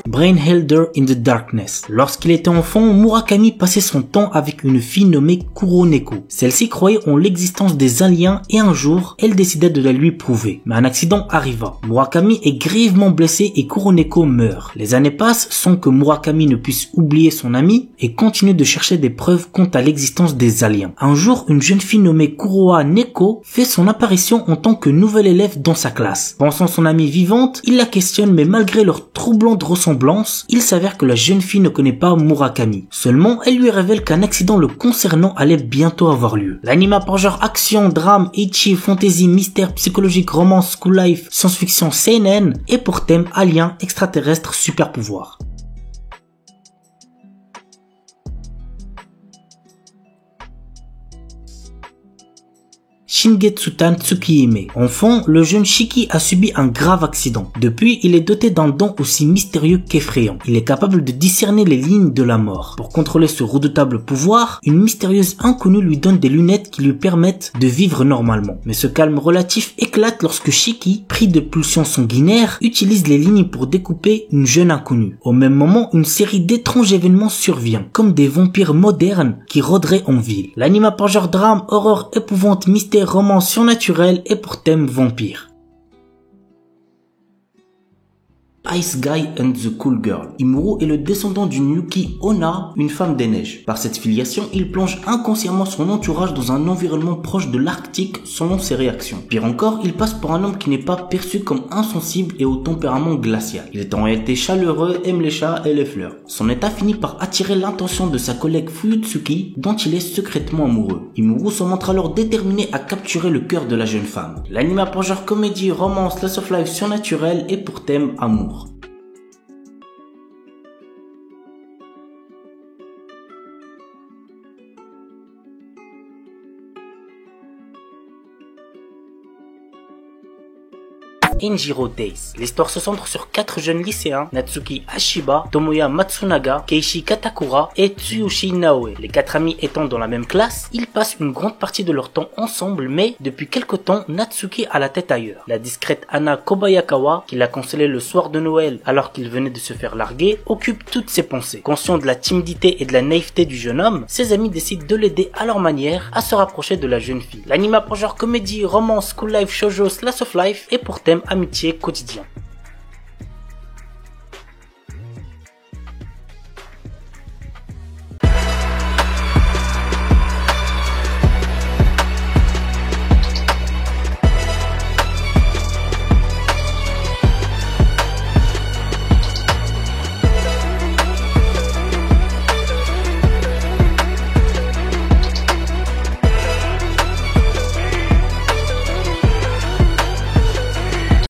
Brainhelder in the Darkness. Lorsqu'il était enfant, Murakami passait son temps avec une fille nommée Kuroneko. Celle-ci croyait en l'existence des aliens et un jour, elle décida de la lui prouver. Mais un accident arriva. Murakami est grièvement blessé et Kuroneko meurt. Les années passent sans que Murakami ne puisse oublier son ami et continue de chercher des preuves quant à l'existence des aliens. Un jour, une jeune fille nommée Kuroha Neko fait son apparition en tant que nouvelle élève dans sa classe. Pensant son amie vivante, il la questionne mais malgré leur troublante ressemblance, il s'avère que la jeune fille ne connaît pas Murakami. Seulement, elle lui révèle qu'un accident le concernant allait bientôt avoir lieu. L'anime a pour genre action, drame, ecchi, fantasy, mystère, psychologique, romance, school life, science-fiction, seinen et pour thème aliens, extraterrestres, super pouvoirs. Shingetsutan Tsukihime. Enfant, le jeune Shiki a subi un grave accident. Depuis, il est doté d'un don aussi mystérieux qu'effrayant. Il est capable de discerner les lignes de la mort. Pour contrôler ce redoutable pouvoir, une mystérieuse inconnue lui donne des lunettes qui lui permettent de vivre normalement. Mais ce calme relatif éclate lorsque Shiki, pris de pulsions sanguinaires, utilise les lignes pour découper une jeune inconnue. Au même moment, une série d'étranges événements survient, comme des vampires modernes qui rôderaient en ville. L'anime a pour genre drame, horreur, épouvante, mystère, romans surnaturels et pour thème vampire. Ice Guy and the Cool Girl. Imuro est le descendant d'une Yuki Onna, une femme des neiges. Par cette filiation, il plonge inconsciemment son entourage dans un environnement proche de l'Arctique selon ses réactions. Pire encore, il passe pour un homme qui n'est pas perçu comme insensible et au tempérament glacial. Il est en réalité chaleureux, aime les chats et les fleurs. Son état finit par attirer l'attention de sa collègue Fuyutsuki, dont il est secrètement amoureux. Imuro se montre alors déterminé à capturer le cœur de la jeune femme. L'anime a pour genre comédie, romance, slice of life surnaturel et pour thème amour. Injiro Days. L'histoire se centre sur 4 jeunes lycéens, Natsuki Ashiba, Tomoya Matsunaga, Keiichi Katakura et Tsuyoshi Naoe. Les 4 amis étant dans la même classe, ils passent une grande partie de leur temps ensemble, mais depuis quelque temps, Natsuki a la tête ailleurs. La discrète Anna Kobayakawa, qui l'a consolé le soir de Noël alors qu'il venait de se faire larguer, occupe toutes ses pensées. Conscient de la timidité et de la naïveté du jeune homme, ses amis décident de l'aider à leur manière à se rapprocher de la jeune fille. L'anime a pour genre comédie, romance, school life, shoujo, slice of life et pour thème amitié quotidien.